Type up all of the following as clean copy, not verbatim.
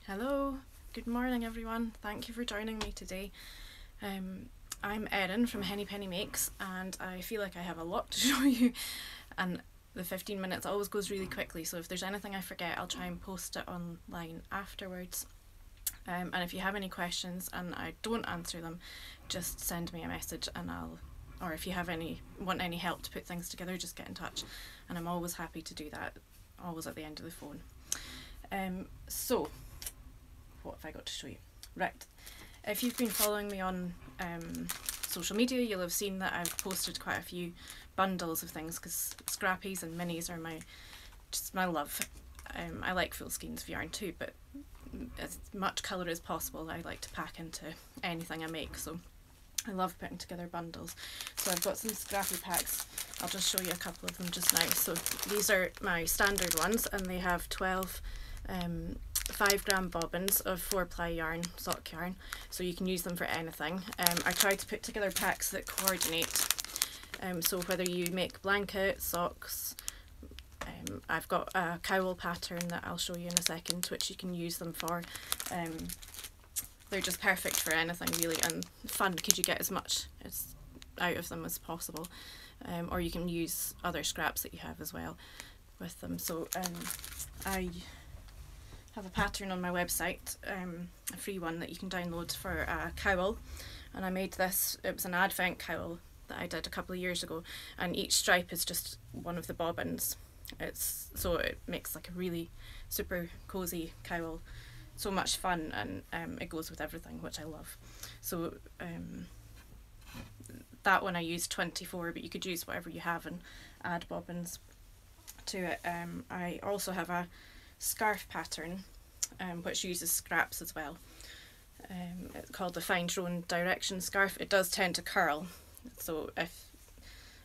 Hello, good morning everyone. Thank you for joining me today. I'm Erin from HennyPennyMakes and I feel like I have a lot to show you, and the 15 minutes always goes really quickly, so if there's anything I forget I'll try and post it online afterwards. And if you have any questions and I don't answer them, just send me a message and or if you want any help to put things together, just get in touch, and I'm always happy to do that, always at the end of the phone. So what have I got to show you? Right, if you've been following me on social media, you'll have seen that I've posted quite a few bundles of things, because scrappies and minis are my love. I like full skeins of yarn too, but as much colour as possible I like to pack into anything I make, so I love putting together bundles. So I've got some scrappy packs. I'll just show you a couple of them just now. So these are my standard ones, and they have 12 5-gram bobbins of 4-ply yarn, sock yarn, so you can use them for anything. I try to put together packs that coordinate, so whether you make blankets, socks, I've got a cowl pattern that I'll show you in a second, which you can use them for. They're just perfect for anything really, and fun because you get as much out of them as possible, or you can use other scraps that you have as well with them. So I have a pattern on my website, a free one that you can download for a cowl, and I made this. It was an advent cowl that I did a couple of years ago, and each stripe is just one of the bobbins. So it makes like a really super cozy cowl, so much fun, and it goes with everything, which I love. So that one I used 24, but you could use whatever you have and add bobbins to it. I also have a scarf pattern which uses scraps as well. It's called the Find Your Own Direction scarf. It does tend to curl, so if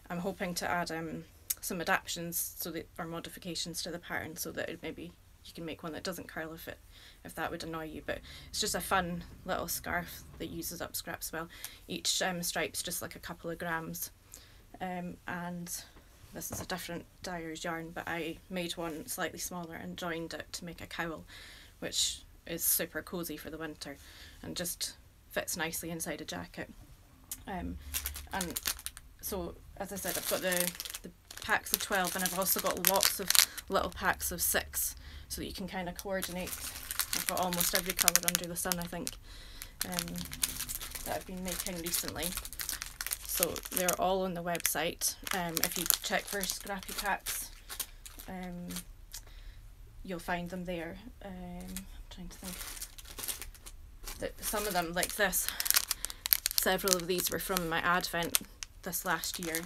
I'm hoping to add some adaptations or modifications to the pattern, so that maybe you can make one that doesn't curl if that would annoy you. But it's just a fun little scarf that uses up scraps well. Each stripe's just like a couple of grams, and this is a different dyer's yarn, but I made one slightly smaller and joined it to make a cowl, which is super cozy for the winter and just fits nicely inside a jacket. And so, as I said, I've got the packs of 12, and I've also got lots of little packs of 6, so that you can kind of coordinate. I've got almost every colour under the sun, I think, that I've been making recently. So they're all on the website. If you check for scrappy packs, you'll find them there. I'm trying to think. Some of them, like this, several of these were from my advent this last year,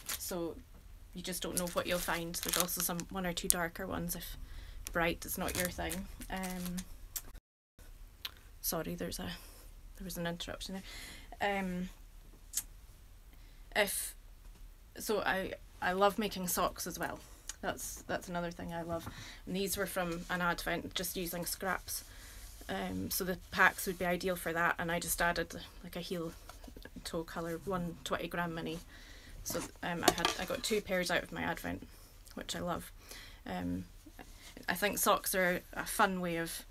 so you just don't know what you'll find. There's also one or two darker ones if bright is not your thing. Sorry, there was an interruption there. I love making socks as well. That's another thing I love. And these were from an advent, just using scraps. So the packs would be ideal for that, and I just added like a heel toe colour, one 20-gram mini. So I got 2 pairs out of my advent, which I love. I think socks are a fun way of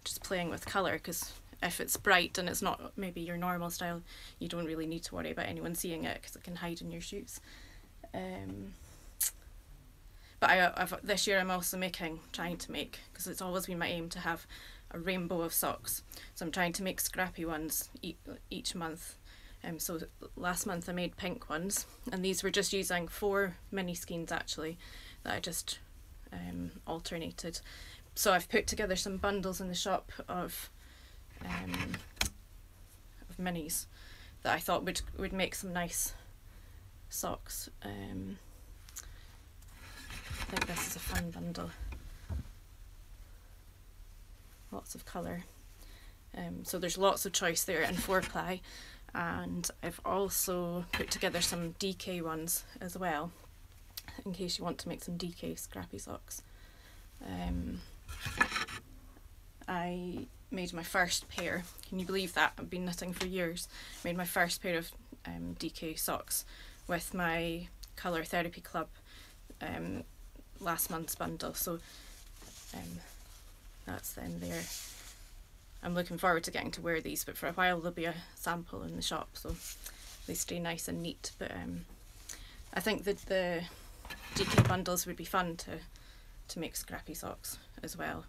just playing with colour, because if it's bright and it's not maybe your normal style, you don't really need to worry about anyone seeing it, because it can hide in your shoes. But this year I'm also trying to make, because it's always been my aim to have a rainbow of socks. So I'm trying to make scrappy ones each month. So last month I made pink ones, and these were just using 4 mini skeins actually that I just alternated. So I've put together some bundles in the shop of minis that I thought would make some nice socks. I think this is a fun bundle. Lots of colour. So there's lots of choice there in 4-ply, and I've also put together some DK ones as well, in case you want to make some DK scrappy socks. I made my first pair, can you believe that? I've been knitting for years. Made my first pair of DK socks with my Colour Therapy Club last month's bundle, so that's them there. I'm looking forward to getting to wear these, but for a while there'll be a sample in the shop, so they stay nice and neat. But I think that the GK bundles would be fun to make scrappy socks as well.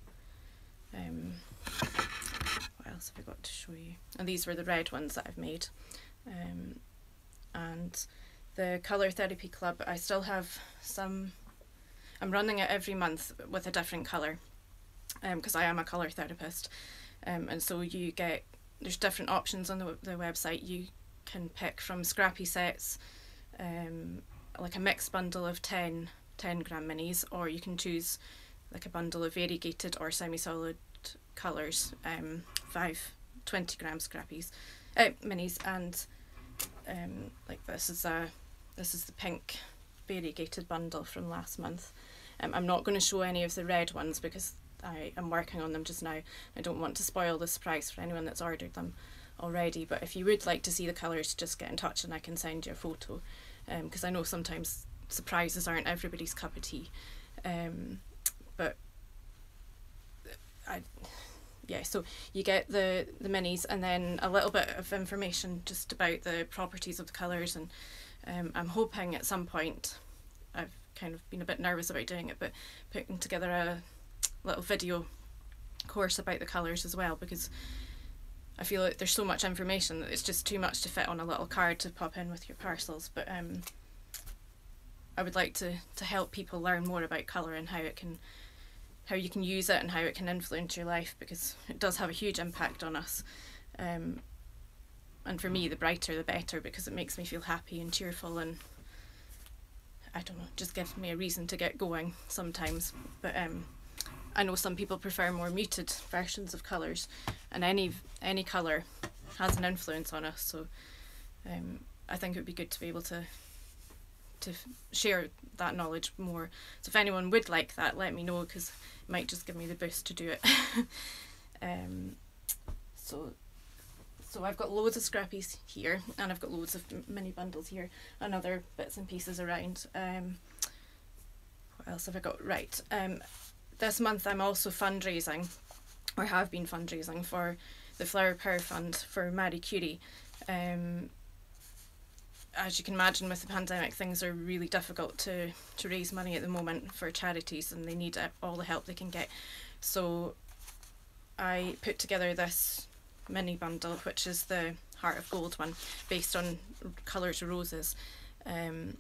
What else have I got to show you? And these were the red ones that I've made. And the Colour Therapy Club, I still have some. I'm running it every month with a different colour, because I am a colour therapist, and so there's different options on the website. You can pick from scrappy sets, like a mixed bundle of 10 gram minis, or you can choose like a bundle of variegated or semi-solid colours, 5 20 gram scrappies, minis, and like this is the pink variegated bundle from last month. I'm not going to show any of the red ones because I am working on them just now. I don't want to spoil the surprise for anyone that's ordered them already, but if you would like to see the colours, just get in touch and I can send you a photo, because I know sometimes surprises aren't everybody's cup of tea, but so you get the minis and then a little bit of information just about the properties of the colours, and I'm hoping at some point, I've kind of been a bit nervous about doing it, but putting together a little video course about the colours as well, because I feel like there's so much information that it's just too much to fit on a little card to pop in with your parcels. But I would like to help people learn more about colour and how you can use it and how it can influence your life, because it does have a huge impact on us. And for me, the brighter the better, because it makes me feel happy and cheerful, and I don't know, just gives me a reason to get going sometimes. But I know some people prefer more muted versions of colours, and any colour has an influence on us, so I think it would be good to be able to share that knowledge more. So if anyone would like that, let me know, because it might just give me the boost to do it. So I've got loads of scrappies here, and I've got loads of mini bundles here and other bits and pieces around. What else have I got? Right, this month I'm also fundraising, or have been fundraising, for the Flower Power Fund for Marie Curie. As you can imagine, with the pandemic, things are really difficult to raise money at the moment for charities, and they need all the help they can get. So I put together this mini bundle, which is the Heart of Gold one, based on colours of roses, and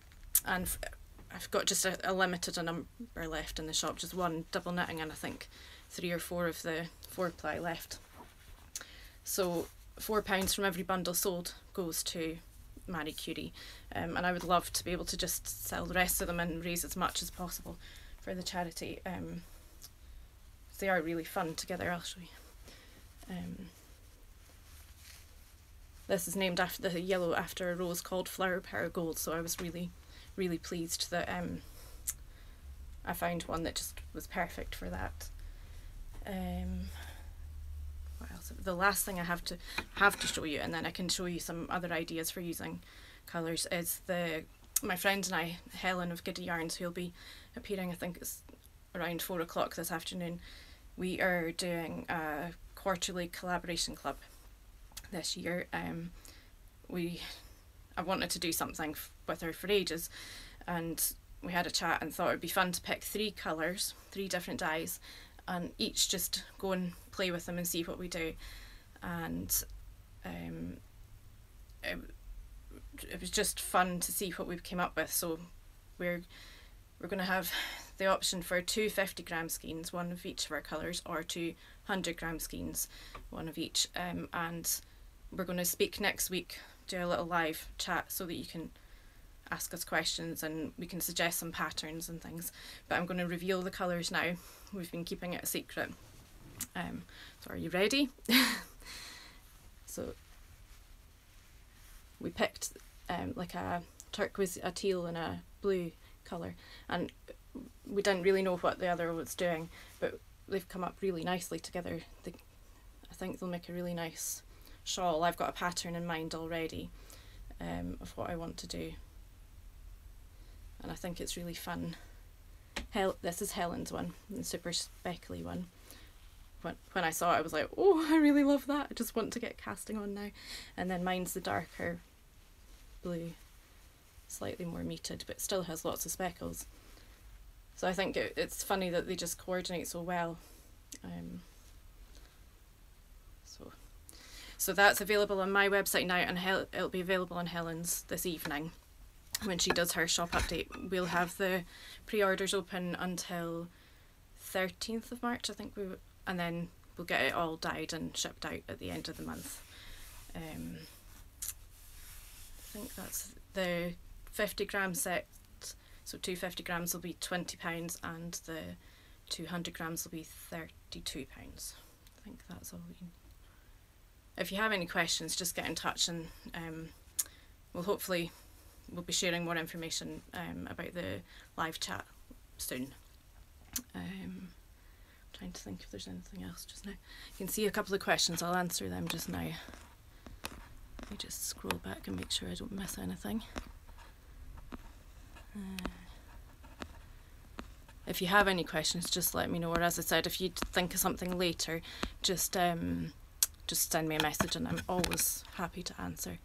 I've got just a limited number left in the shop, just one double knitting and I think 3 or 4 of the 4-ply left. So £4 from every bundle sold goes to Marie Curie, and I would love to be able to just sell the rest of them and raise as much as possible for the charity. They are really fun together. I'll show you. This is named after the yellow after a rose called Flower Power Gold, so I was really pleased that I found one that just was perfect for that. What else? The last thing I have to show you, and then I can show you some other ideas for using colours, is my friend and I, Helen of Giddy Yarns, who'll be appearing, I think it's around 4 o'clock this afternoon. We are doing a quarterly collaboration club this year. I wanted to do something with her for ages, and we had a chat and thought it would be fun to pick 3 colours, 3 different dyes, and each just go and play with them and see what we do. And it was just fun to see what we came up with. So we're going to have the option for 2 50-gram skeins, one of each of our colours, or 2 100-gram skeins, one of each, and we're going to speak next week, do a little live chat so that you can ask us questions and we can suggest some patterns and things. But I'm going to reveal the colours now. We've been keeping it a secret. So are you ready? So we picked like a turquoise, a teal and a blue colour, and we didn't really know what the other was doing, but they've come up really nicely together. I think they'll make a really nice shawl. I've got a pattern in mind already of what I want to do, and I think it's really fun. This is Helen's one, the super speckly one. when I saw it, I was like, oh, I really love that. I just want to get casting on now. And then mine's the darker blue, slightly more muted, but still has lots of speckles. So I think it's funny that they just coordinate so well. So that's available on my website now, and it'll be available on Helen's this evening when she does her shop update. We'll have the pre-orders open until 13th of March, I think, and then we'll get it all dyed and shipped out at the end of the month. I think that's the 50g set, so 250 grams will be £20 and the 200 grams will be £32. I think that's all we can. If you have any questions, just get in touch, and we'll be sharing more information about the live chat soon. Trying to think if there's anything else just now. You can see a couple of questions, I'll answer them just now. Let me just scroll back and make sure I don't miss anything. If you have any questions, just let me know, or as I said, if you think of something later, just send me a message and I'm always happy to answer.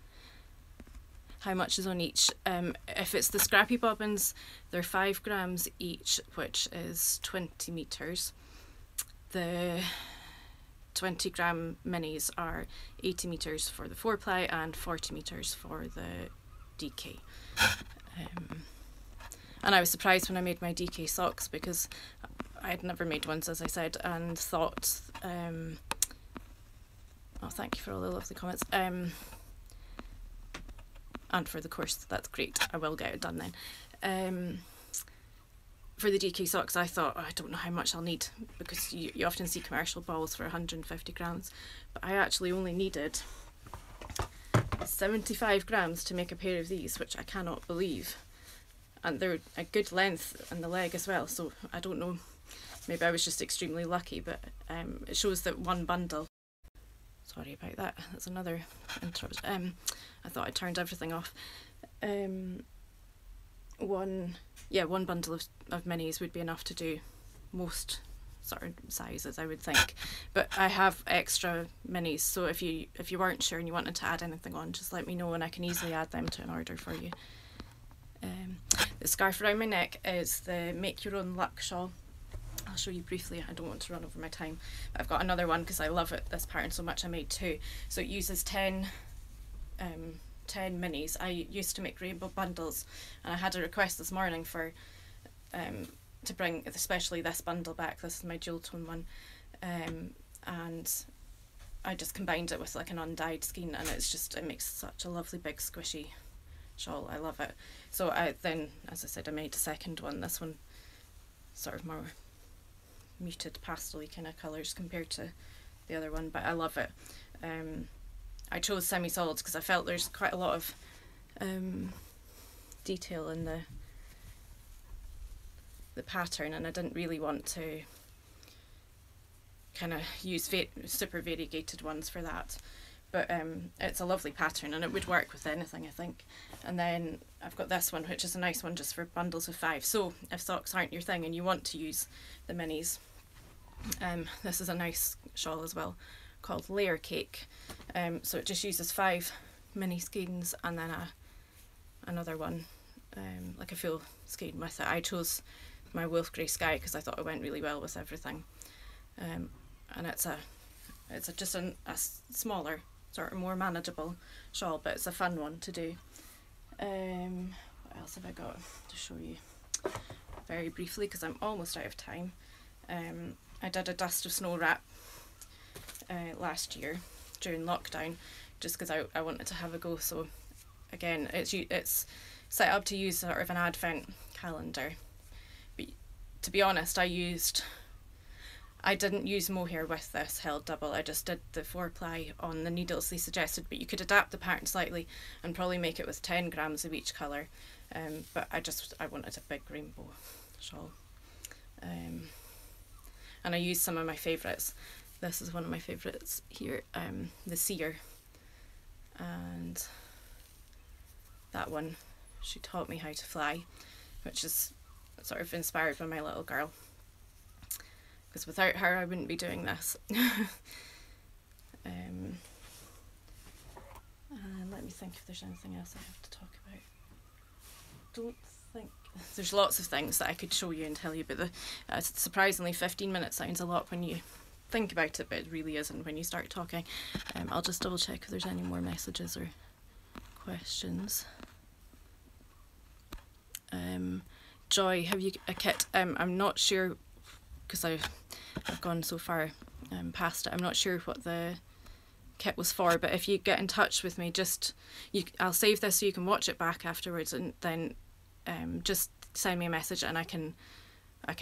How much is on each? If it's the Scrappy bobbins, they're 5 grams each, which is 20 metres. The 20 gram minis are 80 metres for the 4-ply and 40 metres for the DK. And I was surprised when I made my DK socks, because I had never made ones, as I said, and thought, oh, thank you for all the lovely comments. And for the course, that's great. I will get it done then. For the DK socks, I thought, oh, I don't know how much I'll need, because you often see commercial balls for 150 grams, but I actually only needed 75 grams to make a pair of these, which I cannot believe. And they're a good length in the leg as well, so I don't know, maybe I was just extremely lucky, but it shows that one bundle. Sorry about that, that's another interruption. I thought I turned everything off. One bundle of minis would be enough to do most sort of sizes, I would think. But I have extra minis, so if you weren't sure and you wanted to add anything on, just let me know and I can easily add them to an order for you. The scarf around my neck is the Make Your Own Luck shawl. I'll show you briefly, I don't want to run over my time. But I've got another one because I love this pattern so much, I made 2. So it uses 10 minis. I used to make rainbow bundles, and I had a request this morning for to bring especially this bundle back. This is my dual tone one, and I just combined it with like an undyed skein, and it makes such a lovely big squishy shawl. I love it. So then, as I said, I made a second one. This one sort of more muted pastel-y kind of colours compared to the other one, but I love it. I chose semi-solids because I felt there's quite a lot of detail in the pattern, and I didn't really want to kind of use super variegated ones for that. But it's a lovely pattern and it would work with anything, I think. And then I've got this one, which is a nice one just for bundles of 5. So if socks aren't your thing and you want to use the minis, this is a nice shawl as well, called Layer Cake. So it just uses 5 mini skeins and then another one, like a full skein with it. I chose my wolf grey sky because I thought it went really well with everything. And it's just a smaller, sort of more manageable shawl, but it's a fun one to do. What else have I got to show you very briefly, because I'm almost out of time. I did a dust of snow wrap last year during lockdown, just because I wanted to have a go. So again, it's set up to use sort of an advent calendar, but to be honest, I didn't use mohair with this held double. I just did the 4-ply on the needles they suggested, but you could adapt the pattern slightly and probably make it with 10 grams of each colour. But I wanted a big rainbow shawl. And I used some of my favourites. This is one of my favourites here, the Seer. And that one, She Taught Me How to Fly, which is sort of inspired by my little girl. because without her I wouldn't be doing this. Let me think if there's anything else I have to talk about. Don't think there's lots of things that I could show you and tell you, but surprisingly 15 minutes sounds a lot when you think about it, but it really isn't when you start talking. I'll just double check if there's any more messages or questions. Joy, have you a kit? I'm not sure, because I've gone so far past it. I'm not sure what the kit was for, but if you get in touch with me, I'll save this so you can watch it back afterwards, and then just send me a message and I can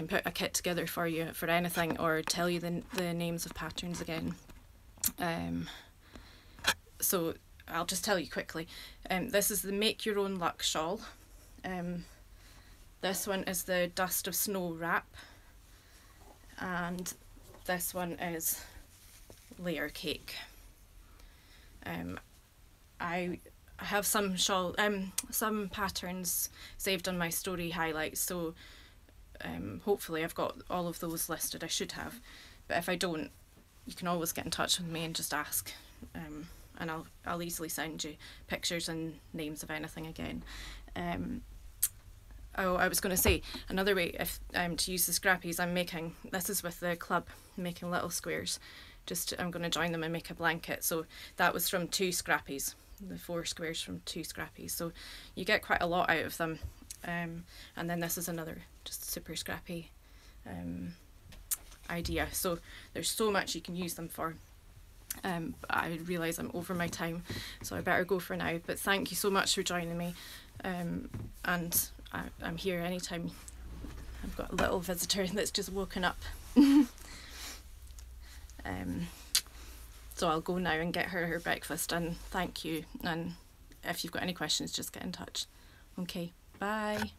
put a kit together for you for anything, or tell you the names of patterns again. So I'll just tell you quickly. This is the Make Your Own Luck shawl. This one is the Dust of Snow wrap, and this one is Layer Cake. I have some some patterns saved on my story highlights, so hopefully I've got all of those listed. I should have, but if I don't, you can always get in touch with me and just ask, and I'll easily send you pictures and names of anything again. Oh, I was going to say another way if to use the scrappies I'm making. This is with the club, making little squares. I'm going to join them and make a blanket. So that was from 2 scrappies, the 4 squares from 2 scrappies. So you get quite a lot out of them. And then this is another just super scrappy idea. So there's so much you can use them for. I realise I'm over my time, so I better go for now. But thank you so much for joining me. And I'm here anytime. I've got a little visitor that's just woken up. So I'll go now and get her breakfast, and thank you, and if you've got any questions just get in touch. Okay, bye.